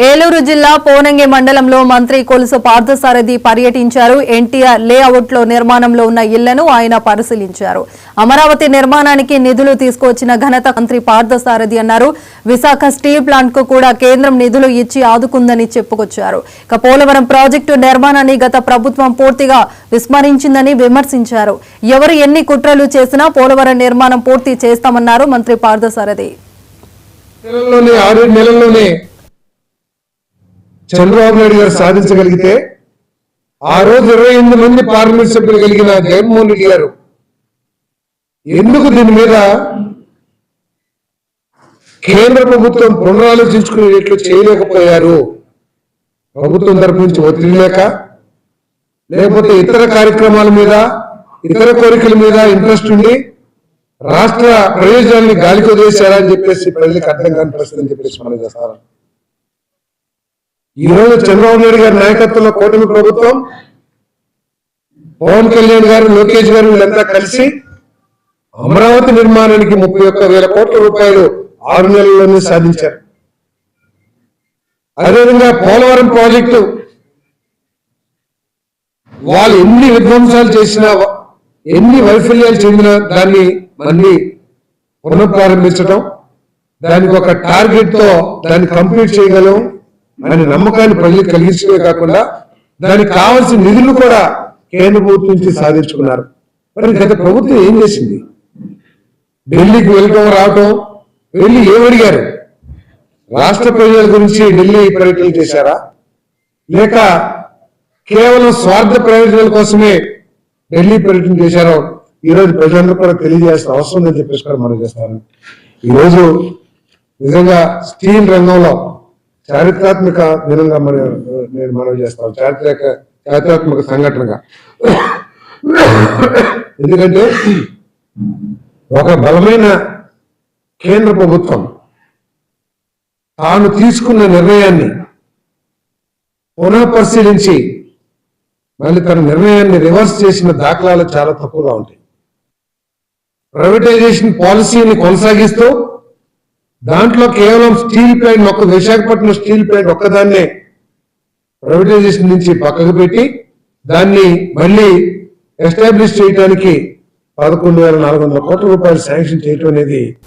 ఏలూరు జిల్లా పోనంగి మండలంలో మంత్రి కొలుసు పార్థసారథి పర్యటించారు. ఎన్టీఆర్ లేఅవుట్ లో నిర్మాణంలో ఉన్న ఇళ్లను ఆయన పరిశీలించారు. అమరావతి నిర్మాణానికి నిధులు తీసుకొచ్చిన ఘనత మంత్రి పార్థసారథి అన్నారు. విశాఖ స్టీల్ ప్లాంట్ కు కూడా కేంద్రం నిధులు ఇచ్చి ఆదుకుందని చెప్పుకొచ్చారు. ఇక పోలవరం ప్రాజెక్టు నిర్మాణాన్ని గత ప్రభుత్వం పూర్తిగా విస్మరించిందని విమర్శించారు. ఎవరు ఎన్ని కుట్రలు చేసినా పోలవరం నిర్మాణం పూర్తి చేస్తామన్నారు మంత్రి పార్థసారథి. చంద్రబాబు నాయుడు గారు సాధించగలిగితే ఆ రోజు 28 మంది పార్లమెంట్ సభ్యులు కలిగిన జగన్మోహన్ రెడ్డి గారు ఎందుకు దీని మీద కేంద్ర ప్రభుత్వం పునరాలోచించుకునేట్లు చేయలేకపోయారు? ప్రభుత్వం తరపు నుంచి ఒత్తిడి లేకపోతే ఇతర కార్యక్రమాల మీద ఇతర కోరికల మీద ఇంట్రెస్ట్ ఉండి రాష్ట్ర ప్రయోజనాన్ని గాలికి వదిలేశారా అని చెప్పేసి ప్రజలకు అర్థం కాని పరిస్థితి అని చెప్పేసి మనం చేస్తారు. ఈ రోజు చంద్రబాబు నాయుడు గారి నాయకత్వంలో కూటమి ప్రభుత్వం, పవన్ కళ్యాణ్ గారు, లోకేష్ గారు వీళ్ళంతా కలిసి అమరావతి నిర్మాణానికి 31,000 కోట్ల రూపాయలు 6 నెలల్లోనే సాధించారు. అదేవిధంగా పోలవరం ప్రాజెక్టు వాళ్ళు ఎన్ని విధ్వంసాలు చేసినా, ఎన్ని వైఫల్యాలు చెందినా దాన్ని మళ్ళీ పునఃప్రారంభించడం, దానికి ఒక టార్గెట్ తో దాన్ని కంప్లీట్ చేయగలం అనే నమ్మకాన్ని ప్రజలకు కలిగించడమే కాకుండా దానికి కావాల్సిన నిధులు కూడా కేంద్ర ప్రభుత్వం నుంచి సాధించుకున్నారు. మరి గత ప్రభుత్వం ఏం చేసింది? ఢిల్లీకి వెళ్ళటం రావటం, వెళ్ళి ఏమడిగారు? రాష్ట్ర ప్రజల గురించి ఢిల్లీ పర్యటన చేశారా, లేక కేవలం స్వార్థ ప్రయోజనాల కోసమే ఢిల్లీ పర్యటన చేశారో ఈరోజు ప్రజలందరూ కూడా తెలియజేయాల్సిన అవసరం ఉందని చెప్పేసి కూడా మనం చేస్తాను. ఈరోజు నిజంగా స్టీల్ రంగంలో చారిత్రాత్మక దినంగా నేను మనవి చేస్తాను, చారిత్రాత్మక సంఘటనగా. ఎందుకంటే ఒక బలమైన కేంద్ర ప్రభుత్వం తాను తీసుకున్న నిర్ణయాన్ని పునః పరిశీలించి మళ్ళీ తన నిర్ణయాన్ని రివర్స్ చేసిన దాఖలాలు చాలా తక్కువగా ఉంటాయి. ప్రైవేటైజేషన్ పాలసీని కొనసాగిస్తూ దాంట్లో కేవలం steel plant Visakhapatnam steel plant ఒక్కదాన్నే ప్రైవేటైజేషన్ నుంచి పక్కకు పెట్టి దాన్ని మళ్ళీ ఎస్టాబ్లిష్ చేయడానికి 11,400 కోట్ల రూపాయలు శాంక్షన్ చేయటం అనేది